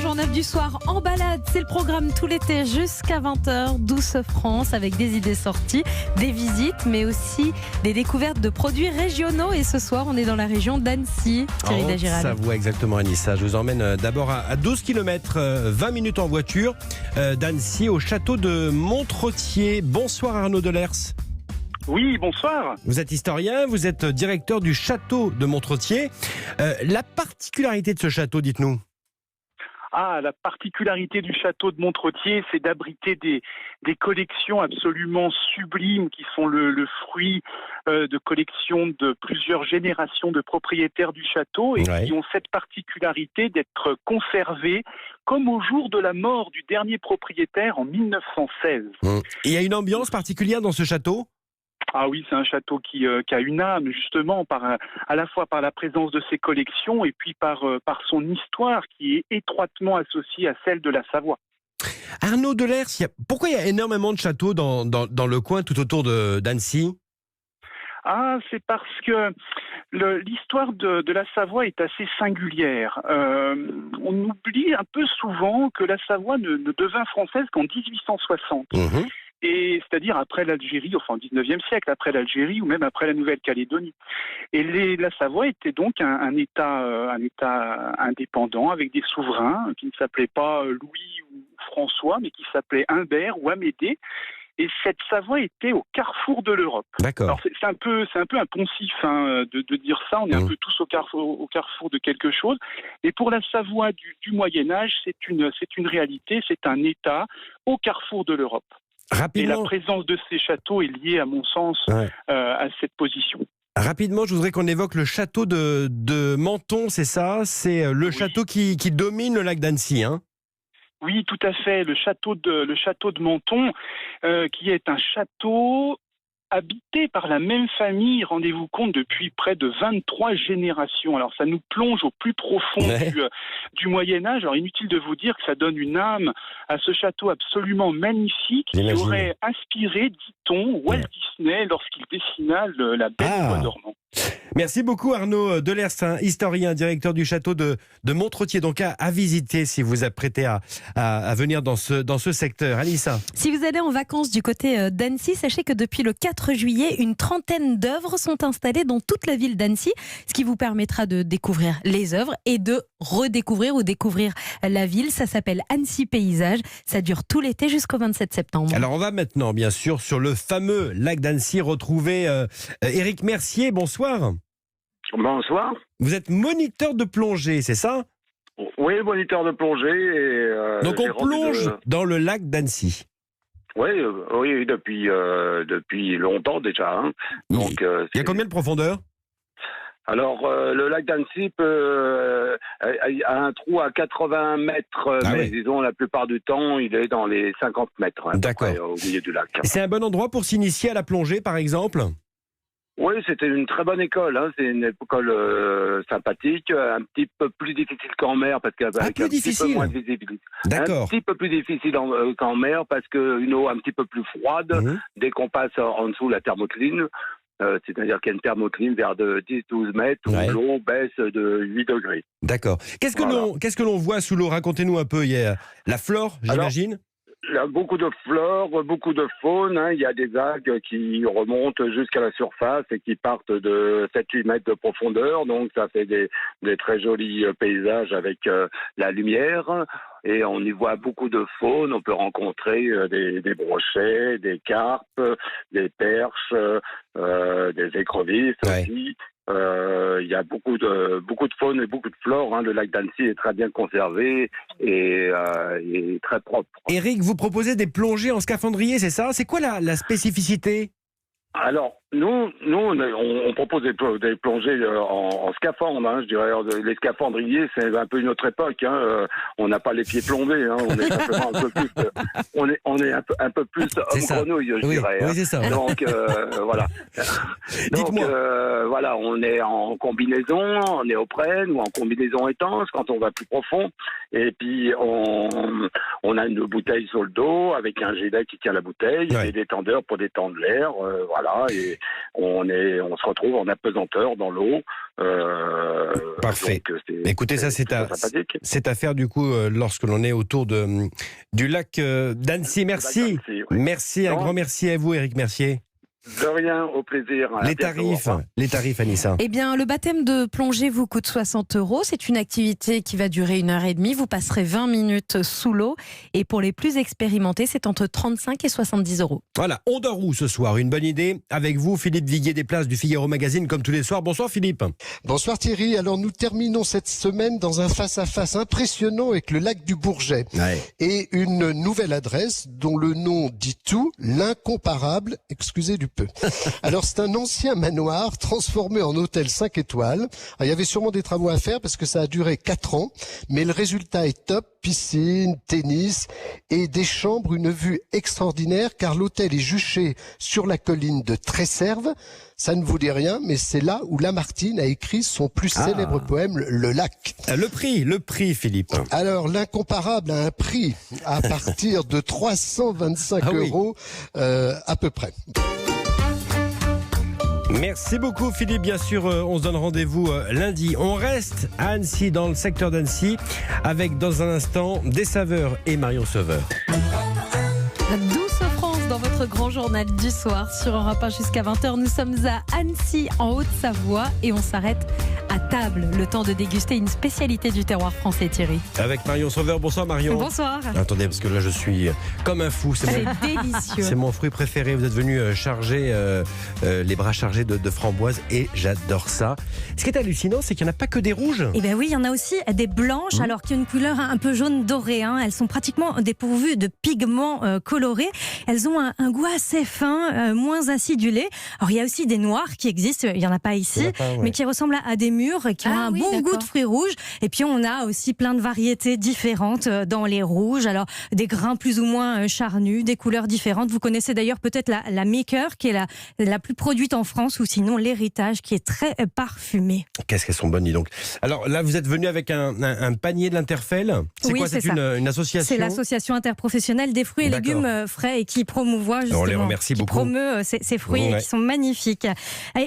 Jean-Neuf du soir en balade. C'est le programme tout l'été jusqu'à 20h. Douce France avec des idées sorties, des visites, mais aussi des découvertes de produits régionaux. Et ce soir, on est dans la région d'Annecy. Thierry Dagiral. Savoie, exactement, Anissa. Je vous emmène d'abord à 12 km, 20 minutes en voiture d'Annecy au château de Montrottier. Bonsoir Arnaud Delers. Oui, bonsoir. Vous êtes historien, vous êtes directeur du château de Montrottier. La particularité de ce château, dites-nous. La particularité du château de Montrottier, c'est d'abriter des collections absolument sublimes qui sont le fruit de collections de plusieurs générations de propriétaires du château et qui ont cette particularité d'être conservées comme au jour de la mort du dernier propriétaire en 1916. Il y a une ambiance particulière dans ce château ? Ah oui, c'est un château qui a une âme, justement, à la fois par la présence de ses collections et puis par son histoire qui est étroitement associée à celle de la Savoie. Arnaud Delers, pourquoi il y a énormément de châteaux dans le coin tout autour d'Annecy ? C'est parce que l'histoire de la Savoie est assez singulière. On oublie un peu souvent que la Savoie ne devint française qu'en 1860. Et c'est-à-dire après l'Algérie, enfin au XIXe siècle, après l'Algérie ou même après la Nouvelle-Calédonie. Et la Savoie était donc un État indépendant avec des souverains qui ne s'appelaient pas Louis ou François, mais qui s'appelaient Humbert ou Amédée. Et cette Savoie était au carrefour de l'Europe. D'accord. Alors c'est un peu un poncif de dire ça. On est un peu tous au carrefour de quelque chose. Et pour la Savoie du Moyen Âge, c'est une réalité. C'est un État au carrefour de l'Europe. Rapidement. Et la présence de ces châteaux est liée, à mon sens, à cette position. Rapidement, je voudrais qu'on évoque le château de Menton, c'est ça ? C'est le château qui domine le lac d'Annecy, hein ? Oui, tout à fait. Le château de Menton, qui est un château habité par la même famille, rendez-vous compte, depuis près de 23 générations. Alors ça nous plonge au plus profond du Moyen-Âge. Alors inutile de vous dire que ça donne une âme à ce château absolument magnifique qui aurait inspiré, dit-on, Walt Disney lorsqu'il dessina la Belle au bois dormant. Merci beaucoup Arnaud Delers, historien, directeur du château de Montrottier, donc à visiter si vous apprêtez à venir dans ce secteur. Alissa. Si vous allez en vacances du côté d'Annecy, sachez que depuis le 4 juillet, une trentaine d'œuvres sont installées dans toute la ville d'Annecy, ce qui vous permettra de découvrir les œuvres et de redécouvrir ou découvrir la ville. Ça s'appelle Annecy Paysage. Ça dure tout l'été jusqu'au 27 septembre. Alors on va maintenant, bien sûr, sur le fameux lac d'Annecy retrouver Éric Mercier. Bonsoir. Bonsoir. Vous êtes moniteur de plongée, c'est ça ? Oui, moniteur de plongée. Donc on plonge dans le lac d'Annecy. Oui, depuis longtemps déjà. Hein. Donc, il y a combien de profondeur ? Alors, le lac d'Annecy a un trou à 80 mètres, mais disons, la plupart du temps, il est dans les 50 mètres, D'accord. Au milieu du lac. C'est un bon endroit pour s'initier à la plongée, par exemple ? Oui, c'était une très bonne école. C'est une école sympathique, un petit peu plus difficile qu'en mer parce qu'avec un petit peu moins de visibilité. D'accord. Un petit peu plus difficile qu'en mer parce qu'une eau un petit peu plus froide dès qu'on passe en dessous la thermocline. C'est-à-dire qu'il y a une thermocline vers de 10-12 mètres où l'eau baisse de 8 degrés. D'accord. Qu'est-ce que l'on voit sous l'eau ? Racontez-nous un peu. Il y a la flore, j'imagine ? Il y a beaucoup de flore, beaucoup de faune. Il y a des algues qui remontent jusqu'à la surface et qui partent de 7-8 mètres de profondeur. Donc ça fait des très jolis paysages avec la lumière. Et on y voit beaucoup de faune. On peut rencontrer des brochets, des carpes, des perches, des écrevisses aussi. Il y a beaucoup de faune et beaucoup de flore. Le lac d'Annecy est très bien conservé et très propre. Éric, vous proposez des plongées en scaphandrier, c'est ça ? C'est quoi la spécificité ? Alors, nous, on propose des plongées en scaphandre, je dirais. Les scaphandriers, c'est un peu une autre époque. On n'a pas les pieds plombés. On est simplement un peu plus. On est un peu plus homme-grenouille, je dirais. Oui, c'est ça. Donc voilà. Dites-moi. Voilà, on est en combinaison, en néoprène ou en combinaison étanche quand on va plus profond. Et puis on a une bouteille sur le dos avec un gilet qui tient la bouteille, et des détendeurs pour détendre l'air. Voilà. Et on se retrouve en apesanteur dans l'eau. Parfait. Donc, écoutez, ça c'est à faire du coup lorsque l'on est autour du lac d'Annecy. Merci. Merci, un grand merci à vous, Éric Mercier. De rien, au plaisir. Les tarifs, Anissa. Eh bien, le baptême de plongée vous coûte 60 €. C'est une activité qui va durer 1h30. Vous passerez 20 minutes sous l'eau. Et pour les plus expérimentés, c'est entre 35 et 70 €. Voilà, on dort où ce soir? Une bonne idée. Avec vous, Philippe Viguier des Places du Figaro Magazine, comme tous les soirs. Bonsoir Philippe. Bonsoir Thierry. Alors nous terminons cette semaine dans un face-à-face impressionnant avec le lac du Bourget. Ouais. Et une nouvelle adresse dont le nom dit tout, l'incomparable, excusez du peu. Alors c'est un ancien manoir transformé en hôtel 5 étoiles. Alors, il y avait sûrement des travaux à faire parce que ça a duré 4 ans, mais le résultat est top. Piscine, tennis et des chambres, une vue extraordinaire car l'hôtel est juché sur la colline de Tresserve. Ça ne vous dit rien, mais c'est là où Lamartine a écrit son plus célèbre poème, Le Lac. Le prix, Philippe. Alors, l'incomparable a un prix à partir de 325 € à peu près. Merci beaucoup Philippe, bien sûr on se donne rendez-vous lundi. On reste à Annecy, dans le secteur d'Annecy, avec dans un instant des saveurs et Marion Sauveur. Douce France dans votre grand journal du soir sur Europe 1 jusqu'à 20h. Nous sommes à Annecy en Haute-Savoie et on s'arrête à table, le temps de déguster une spécialité du terroir français, Thierry. Avec Marion Sauveur. Bonsoir Marion. Bonsoir. Attendez, parce que là je suis comme un fou. C'est délicieux. C'est mon fruit préféré. Vous êtes venu charger les bras chargés de framboises et j'adore ça. Ce qui est hallucinant, c'est qu'il n'y en a pas que des rouges. Eh bien oui, il y en a aussi des blanches, alors qui ont une couleur un peu jaune doré. Elles sont pratiquement dépourvues de pigments colorés. Elles ont un goût assez fin, moins acidulé. Alors il y a aussi des noirs qui existent, il n'y en a pas ici, mais qui ressemblent à des mûres, qui ont un bon goût de fruits rouges. Et puis on a aussi plein de variétés différentes dans les rouges. Alors des grains plus ou moins charnus, des couleurs différentes. Vous connaissez d'ailleurs peut-être la Maker, qui est la plus produite en France, ou sinon l'Héritage, qui est très parfumé. Qu'est-ce qu'elles sont bonnes, dis donc. Alors là, vous êtes venu avec un panier de l'Interfell. C'est quoi? C'est une association? C'est l'association interprofessionnelle des fruits et légumes frais et qui promouvoit justement. On les remercie beaucoup. Qui promeut ces fruits qui sont magnifiques.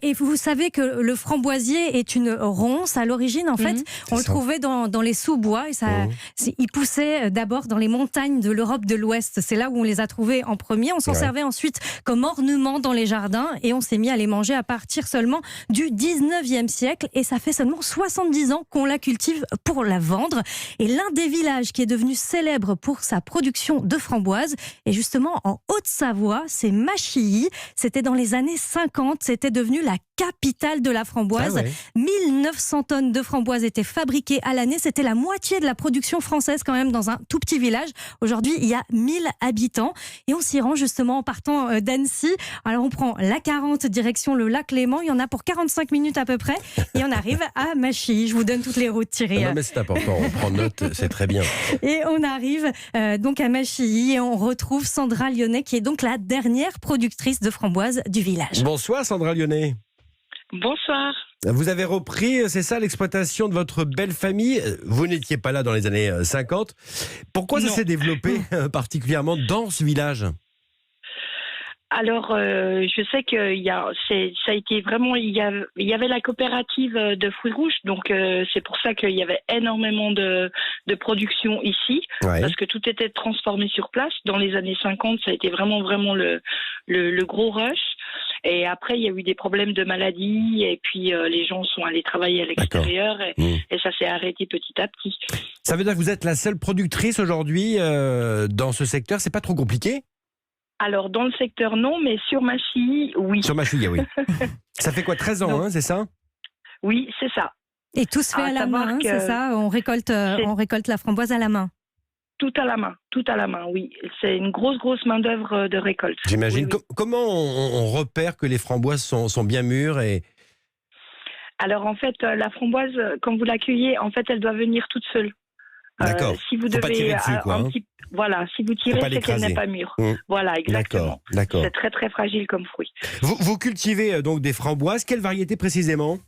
Et vous savez que le framboisier est une ronce. À l'origine, en fait, on le trouvait dans les sous-bois. Et il poussait d'abord dans les montagnes de l'Europe de l'Ouest. C'est là où on les a trouvés en premier. On s'en servait ensuite comme ornement dans les jardins et on s'est mis à les manger à partir seulement du 19e siècle. Et ça fait seulement 70 ans qu'on la cultive pour la vendre. Et l'un des villages qui est devenu célèbre pour sa production de framboises est justement en Haute-Savoie, c'est Machilly. C'était dans les années 50, c'était devenu la capitale de la framboise. 1900 tonnes de framboises étaient fabriquées à l'année. C'était la moitié de la production française quand même dans un tout petit village. Aujourd'hui, il y a 1000 habitants et on s'y rend justement en partant d'Annecy. Alors on prend la 40 direction le lac Léman. Il y en a pour 45 minutes à peu près et on arrive à Machilly. Je vous donne toutes les routes, Thierry. Non mais c'est important, on prend note, c'est très bien. Et on arrive donc à Machilly et on retrouve Sandra Lyonnais qui est donc la dernière productrice de framboises du village. Bonsoir Sandra Lyonnais. Bonsoir. Vous avez repris, c'est ça, l'exploitation de votre belle famille. Vous n'étiez pas là dans les années 50. Pourquoi ça s'est développé particulièrement dans ce village ? Alors, je sais que ça a été vraiment, il y avait la coopérative de fruits rouges, donc c'est pour ça qu'il y avait énormément de production ici, parce que tout était transformé sur place. Dans les années 50, ça a été vraiment le gros rush. Et après, il y a eu des problèmes de maladie, et puis les gens sont allés travailler à l'extérieur, et ça s'est arrêté petit à petit. Ça veut dire que vous êtes la seule productrice aujourd'hui dans ce secteur. C'est pas trop compliqué ? Alors, dans le secteur, non, mais sur Machilly, oui. Sur Machilly, oui. Ça fait quoi, 13 ans, c'est ça ? Oui, c'est ça. Et tout se fait à la main, c'est ça ? On récolte la framboise à la main. Tout à la main, oui. C'est une grosse main-d'œuvre de récolte. J'imagine. Oui. Comment on repère que les framboises sont bien mûres et... Alors, en fait, la framboise, quand vous l'accueillez, en fait, elle doit venir toute seule. D'accord. Si vous Faut pas tirer dessus, quoi. Voilà, si vous tirez, c'est qu'elle n'est pas mûre. Voilà, exactement. D'accord. C'est très très fragile comme fruit. Vous cultivez donc des framboises. Quelle variété précisément ?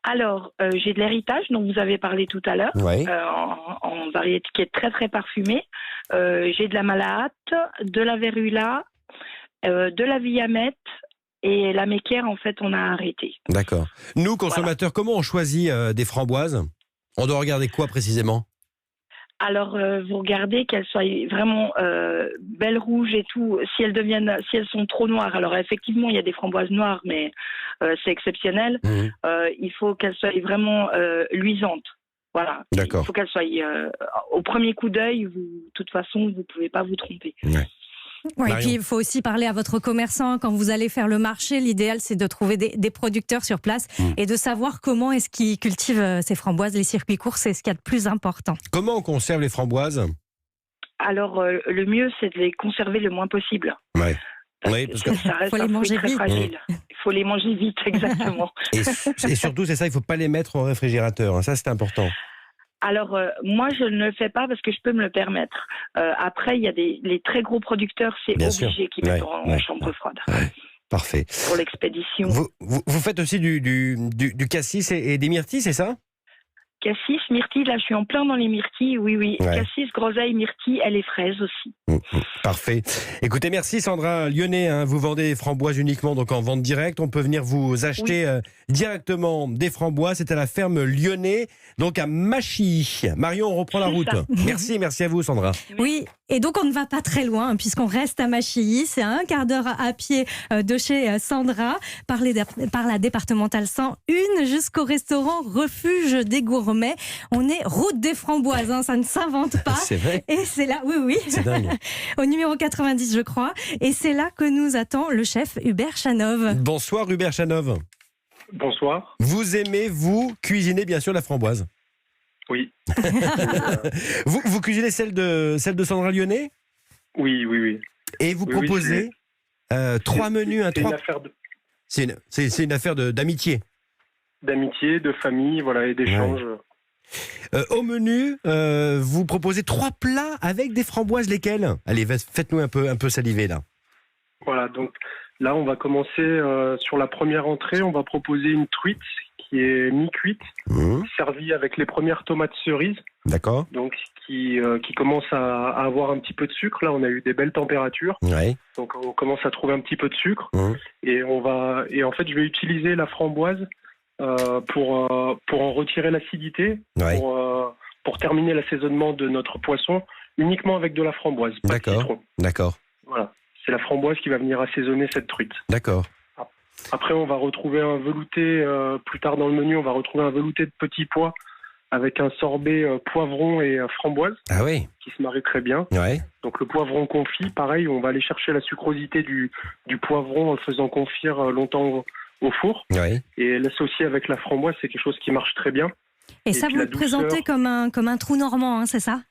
Alors, j'ai de l'Héritage, dont vous avez parlé tout à l'heure, en variété qui est très très parfumée. J'ai de la Malahate, de la Vérula, de la Villamette Et la Mequière, en fait, on a arrêté. D'accord. Nous, consommateurs, comment on choisit des framboises ? On doit regarder quoi précisément ? Alors, vous regardez qu'elles soient vraiment belles rouges et tout. Si elles sont trop noires, alors effectivement, il y a des framboises noires, mais c'est exceptionnel. Il faut qu'elles soient vraiment luisantes. Voilà. D'accord. Il faut qu'elles soient au premier coup d'œil. De toute façon, vous ne pouvez pas vous tromper. Ouais. Ouais, et puis il faut aussi parler à votre commerçant quand vous allez faire le marché. L'idéal, c'est de trouver des producteurs sur place et de savoir comment est-ce qu'ils cultivent ces framboises. Les circuits courts, c'est ce qu'il y a de plus important. Comment on conserve les framboises ? Alors, le mieux, c'est de les conserver le moins possible. Ouais. Parce que ça reste faut les manger très vite. fragile. Il faut les manger vite, exactement. Et surtout, c'est ça, il ne faut pas les mettre au réfrigérateur. Hein. Ça, c'est important. Alors, moi, je ne le fais pas parce que je peux me le permettre. Après, il y a les très gros producteurs, c'est obligé qu'ils mettent en chambre froide. Ouais. Parfait. Pour l'expédition. Vous faites aussi du cassis et des myrtilles, c'est ça ? Cassis, myrtille, là je suis en plein dans les myrtilles, oui. Ouais. Cassis, groseille, myrtille, et les fraises aussi. Parfait. Écoutez, merci Sandra Lyonnais, hein, vous vendez des framboises uniquement donc en vente directe. On peut venir vous acheter directement des framboises. C'est à la ferme Lyonnais, donc à Machy. Marion, on reprend la route. Merci à vous Sandra. Oui, et donc on ne va pas très loin puisqu'on reste à Machy. C'est à 1/4 d'heure à pied de chez Sandra, par la départementale 101 jusqu'au restaurant Refuge des Gourmets. On est route des Framboises, hein, ça ne s'invente pas. C'est vrai. Et c'est là, oui. C'est dingue. Au numéro 90, je crois. Et c'est là que nous attend le chef Hubert Chanov. Bonsoir Hubert Chanov. Bonsoir. Vous aimez, vous, cuisiner bien sûr la framboise ? Oui. vous cuisinez celle de Sandra Lyonnais ? Oui. Et vous proposez 3 menus. C'est une affaire d'amitié. D'amitié, de famille, voilà, et d'échange. Au menu, vous proposez 3 plats avec des framboises, lesquels ? Allez, faites-nous un peu saliver là. Voilà, donc là on va commencer sur la première entrée, on va proposer une truite qui est mi-cuite, servie avec les premières tomates cerises. D'accord. Donc qui commence à avoir un petit peu de sucre. Là on a eu des belles températures. Ouais. Donc on commence à trouver un petit peu de sucre. Et en fait je vais utiliser la framboise pour en retirer l'acidité, pour terminer l'assaisonnement de notre poisson uniquement avec de la framboise. D'accord. Voilà, c'est la framboise qui va venir assaisonner cette truite. D'accord. Après, on va retrouver un velouté, plus tard dans le menu, on va retrouver un velouté de petits pois avec un sorbet poivron et framboise qui se marie très bien. Ouais. Donc le poivron confit, pareil, on va aller chercher la sucrosité du poivron en le faisant confire longtemps au four. Ouais. Et l'associer avec la framboise, c'est quelque chose qui marche très bien. Et ça, vous le présentez comme un trou normand, hein, c'est ça ?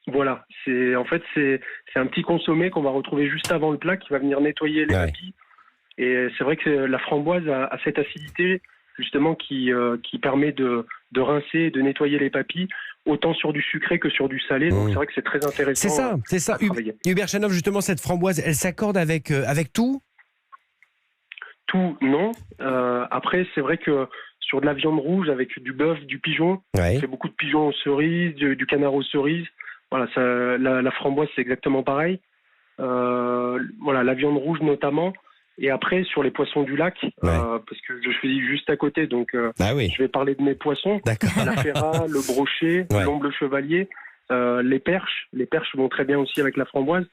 Voilà, c'est un petit consommé qu'on va retrouver juste avant le plat qui va venir nettoyer les papilles. Et c'est vrai que la framboise a cette acidité justement qui permet de rincer et de nettoyer les papilles, autant sur du sucré que sur du salé. Donc c'est vrai que c'est très intéressant. C'est ça. Hubert Chanov, justement, cette framboise, elle s'accorde avec tout ? Tout, non. Après, c'est vrai que sur de la viande rouge avec du bœuf, du pigeon, on fait beaucoup de pigeons aux cerises, du canard aux cerises. Voilà, la framboise, c'est exactement pareil. Voilà, la viande rouge notamment. Et après, sur les poissons du lac, parce que je suis juste à côté, donc je vais parler de mes poissons. La ferra, le brochet, l'omble chevalier, les perches. Les perches vont très bien aussi avec la framboise.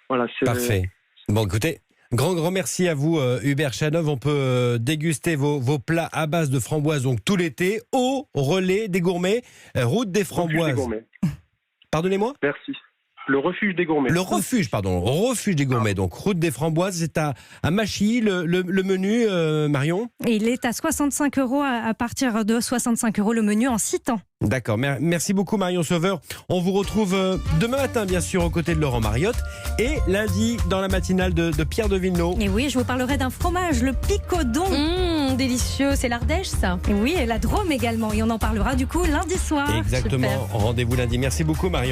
Voilà, parfait. Bon, écoutez, grand merci à vous, Hubert Chanov. On peut déguster vos plats à base de framboise donc tout l'été au relais des gourmets, route des framboises. Pardonnez-moi ? Merci. Le refuge des gourmets. Refuge des gourmets. Donc, route des framboises, c'est à Machy, le menu, Marion ? Et il est à 65 € à partir de 65 € le menu en 6 temps. D'accord. Merci beaucoup, Marion Sauveur. On vous retrouve demain matin, bien sûr, aux côtés de Laurent Mariotte. Et lundi, dans la matinale de Pierre de Villeneuve. Et oui, je vous parlerai d'un fromage, le picodon. Délicieux. C'est l'Ardèche, ça ? Et oui, et la Drôme également. Et on en parlera du coup lundi soir. Exactement. Super. Rendez-vous lundi. Merci beaucoup, Marion.